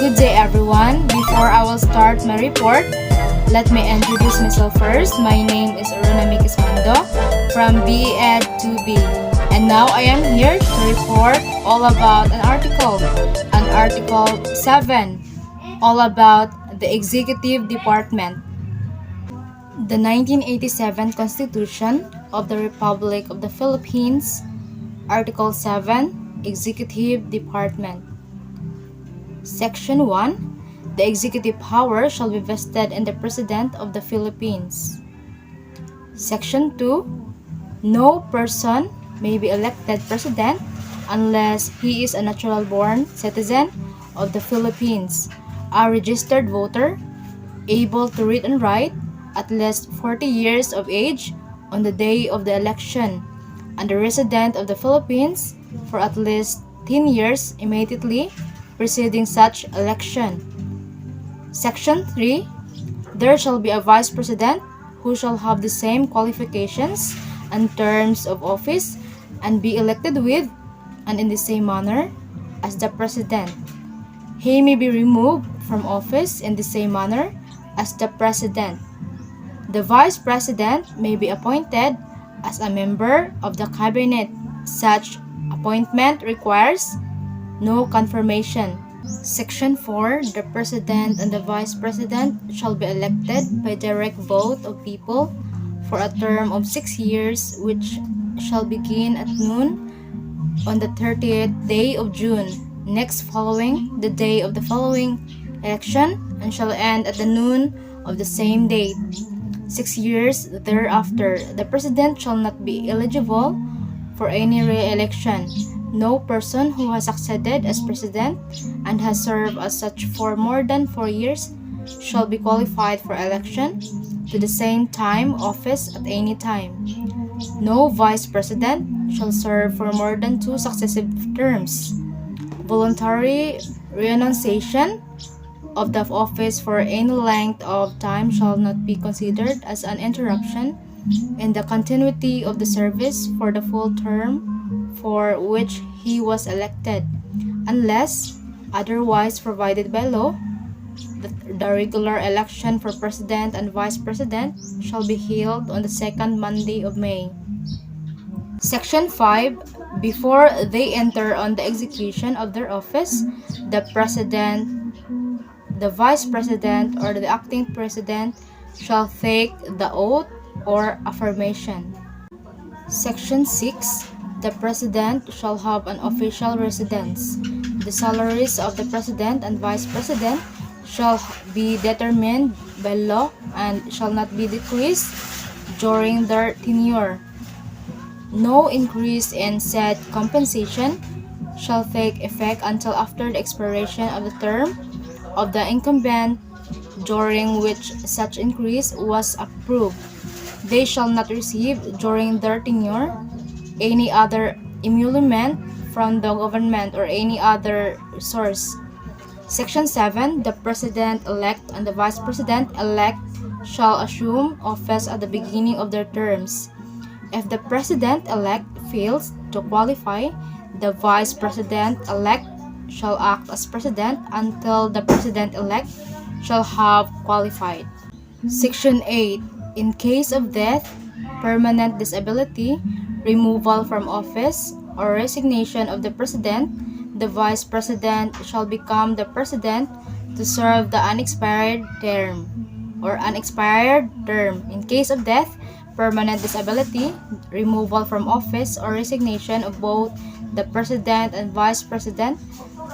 Good day everyone. Before I will start my report, let me introduce myself first. My name is Aruna Mikismando from VII 2B. And now I am here to report all about an article Article 7, all about the Executive Department. The 1987 Constitution of the Republic of the Philippines, Article 7, Executive Department. Section 1. The executive power shall be vested in the President of the Philippines. Section 2. No person may be elected President unless he is a natural-born citizen of the Philippines, a registered voter, able to read and write, at least 40 years of age on the day of the election, and a resident of the Philippines for at least 10 years immediately preceding such election. Section 3. There shall be a Vice President who shall have the same qualifications and terms of office and be elected with and in the same manner as the President. He may be removed from office in the same manner as the President. The Vice President may be appointed as a member of the Cabinet. Such appointment requires no confirmation. Section 4. The President and the Vice President shall be elected by direct vote of people for a term of 6 years, which shall begin at noon on the 30th day of June, next following the day of the following election, and shall end at the noon of the same date. 6 years thereafter, the President shall not be eligible for any re-election. No person who has succeeded as President and has served as such for more than 4 years shall be qualified for election to the same time office at any time. No Vice President shall serve for more than 2 successive terms. Voluntary renunciation of the office for any length of time shall not be considered as an interruption in the continuity of the service for the full term for which he was elected, unless otherwise provided by law. The regular election for President and Vice President shall be held on the second Monday of May. Section 5. Before they enter on the execution of their office, the President, the Vice President, or the acting President shall take the oath or affirmation. Section 6. The President shall have an official residence. The salaries of the President and Vice President shall be determined by law and shall not be decreased during their tenure. No increase in said compensation shall take effect until after the expiration of the term of the incumbent during which such increase was approved. They shall not receive during their tenure any other emolument from the government or any other source. Section 7. The President-elect and the Vice President-elect shall assume office at the beginning of their terms. If the President-elect fails to qualify, the Vice President-elect shall act as President until the President-elect shall have qualified. Section 8. In case of death, permanent disability, removal from office, or resignation of the President, the Vice President shall become the President to serve the unexpired term. In case of death, permanent disability, removal from office, or resignation of both the President and Vice President,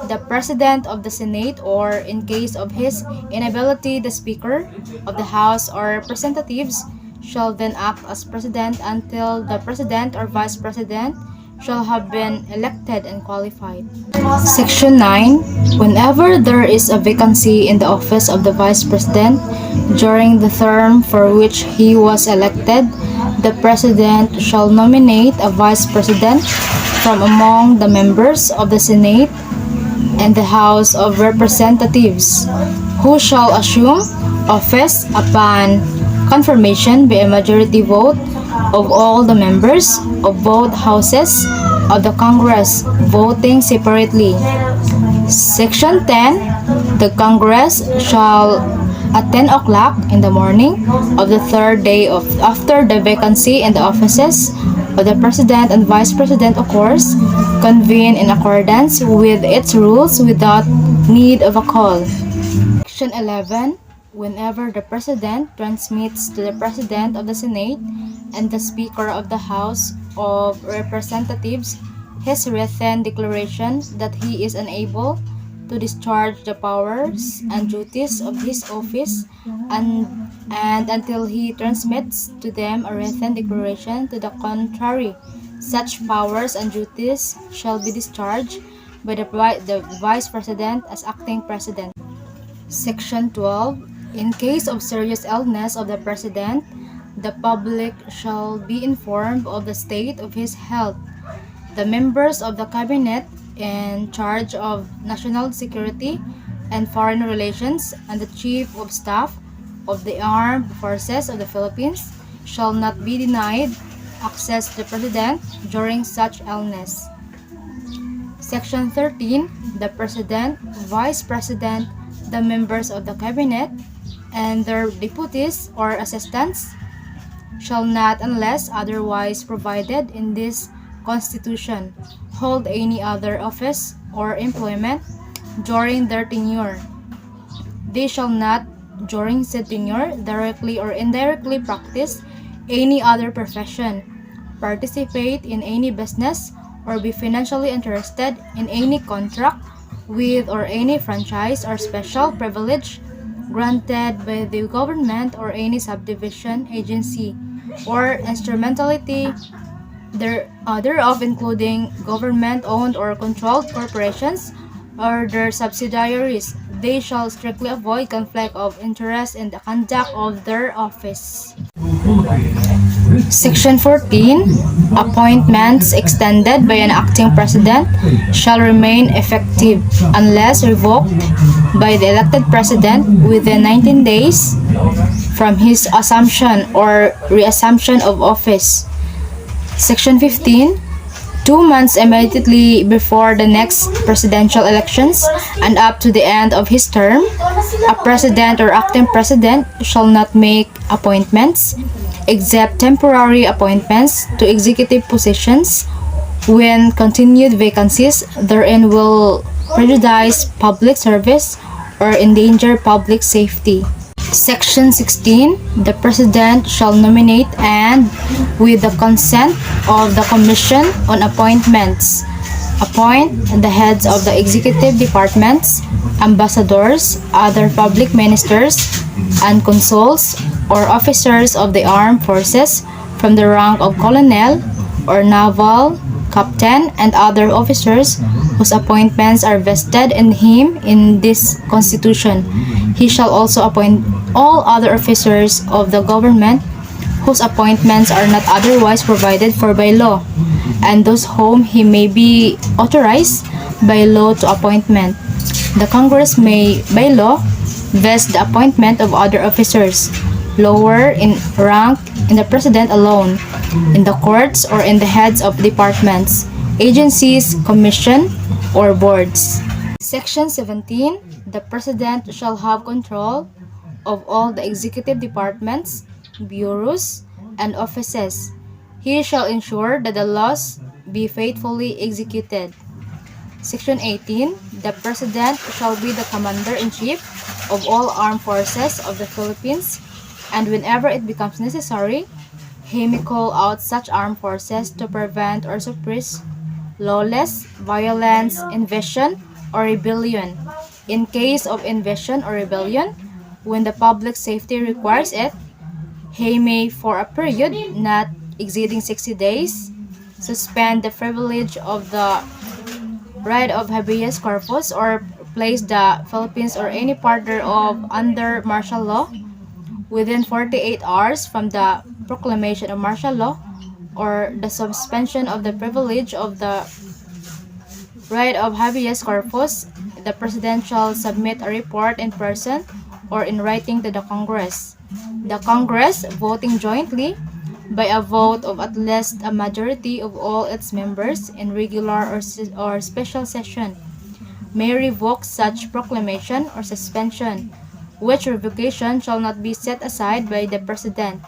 the President of the Senate, or in case of his inability, the Speaker of the House or Representatives shall then act as President until the President or Vice President shall have been elected and qualified. Section 9. Whenever there is a vacancy in the office of the Vice President during the term for which he was elected, the President shall nominate a Vice President from among the members of the Senate and the House of Representatives, who shall assume office upon confirmation by a majority vote of all the members of both houses of the Congress voting separately. Section 10. The Congress shall at 10 o'clock in the morning of the third day after the vacancy in the offices of the President and Vice President occurs, convene in accordance with its rules without need of a call. Section 11. Whenever the President transmits to the President of the Senate and the Speaker of the House of Representatives his written declaration that he is unable to discharge the powers and duties of his office and until he transmits to them a written declaration to the contrary, such powers and duties shall be discharged by the Vice President as acting President. Section 12. In case of serious illness of the President, the public shall be informed of the state of his health. The members of the Cabinet in charge of national security and foreign relations and the Chief of Staff of the Armed Forces of the Philippines shall not be denied access to the President during such illness. Section 13. The President, Vice President, the members of the Cabinet, and their deputies or assistants shall not, unless otherwise provided in this Constitution, hold any other office or employment during their tenure. They shall not, during said tenure, directly or indirectly practice any other profession, participate in any business, or be financially interested in any contract with or any franchise or special privilege granted by the government or any subdivision, agency, or instrumentality thereof, including government-owned or controlled corporations or their subsidiaries. They shall strictly avoid conflict of interest in the conduct of their office. Section 14. Appointments extended by an acting president shall remain effective unless revoked by the elected president within 19 days from his assumption or reassumption of office. Section 15. 2 months immediately before the next presidential elections and up to the end of his term, a president or acting president shall not make appointments, except temporary appointments to executive positions when continued vacancies therein will prejudice public service or endanger public safety. Section 16. The President shall nominate and, with the consent of the Commission on Appointments, appoint the heads of the executive departments, ambassadors, other public ministers, and consuls or officers of the armed forces from the rank of colonel or naval captain and other officers whose appointments are vested in him in this Constitution. He shall also appoint all other officers of the government whose appointments are not otherwise provided for by law, and those whom he may be authorized by law to appointment. The Congress may, by law, vest the appointment of other officers, lower in rank in the President alone, in the courts or in the heads of departments, agencies, commission, or boards. Section 17. The President shall have control of all the executive departments, bureaus, and offices. He shall ensure that the laws be faithfully executed. Section 18. The President shall be the Commander-in-Chief of all armed forces of the Philippines, and whenever it becomes necessary, he may call out such armed forces to prevent or suppress lawless, violence, invasion, or rebellion. In case of invasion or rebellion, when the public safety requires it, he may, for a period not exceeding 60 days, suspend the privilege of the right of habeas corpus or place the Philippines or any part thereof under martial law within 48 hours from the proclamation of martial law, or the suspension of the privilege of the right of habeas corpus. The President shall submit a report in person or in writing to the Congress. The Congress, voting jointly by a vote of at least a majority of all its members in regular or special session, may revoke such proclamation or suspension, which revocation shall not be set aside by the President.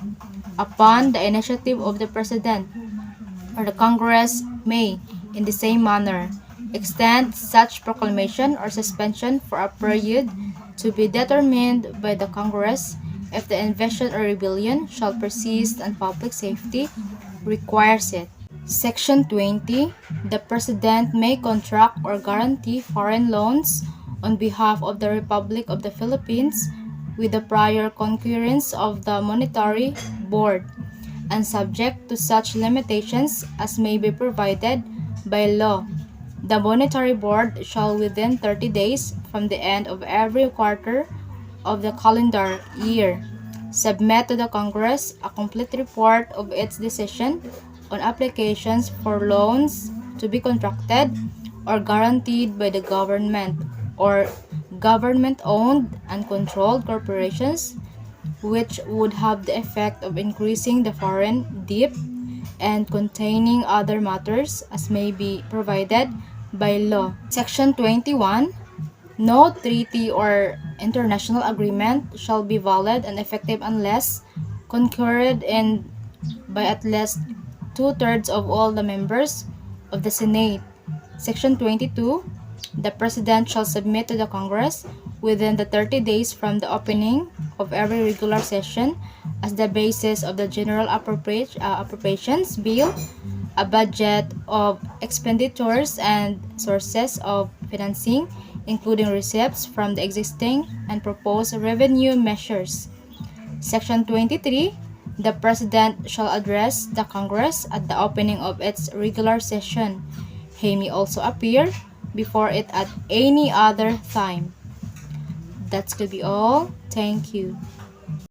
Upon the initiative of the President, or the Congress may, in the same manner, extend such proclamation or suspension for a period to be determined by the Congress if the invasion or rebellion shall persist and public safety requires it. Section 20. The President may contract or guarantee foreign loans on behalf of the Republic of the Philippines with the prior concurrence of the Monetary Board and subject to such limitations as may be provided by law. The Monetary Board shall within 30 days from the end of every quarter of the calendar year submit to the Congress a complete report of its decision on applications for loans to be contracted or guaranteed by the government or government-owned and controlled corporations, which would have the effect of increasing the foreign debt and containing other matters as may be provided by law. Section 21. No treaty or international agreement shall be valid and effective unless concurred in by at least two-thirds of all the members of the Senate. Section 22. The President shall submit to the Congress within the 30 days from the opening of every regular session as the basis of the General Appropriations Bill, a budget of expenditures and sources of financing, including receipts from the existing and proposed revenue measures. Section 23. The President shall address the Congress at the opening of its regular session. He may also appear before it at any other time. That's could be all. Thank you.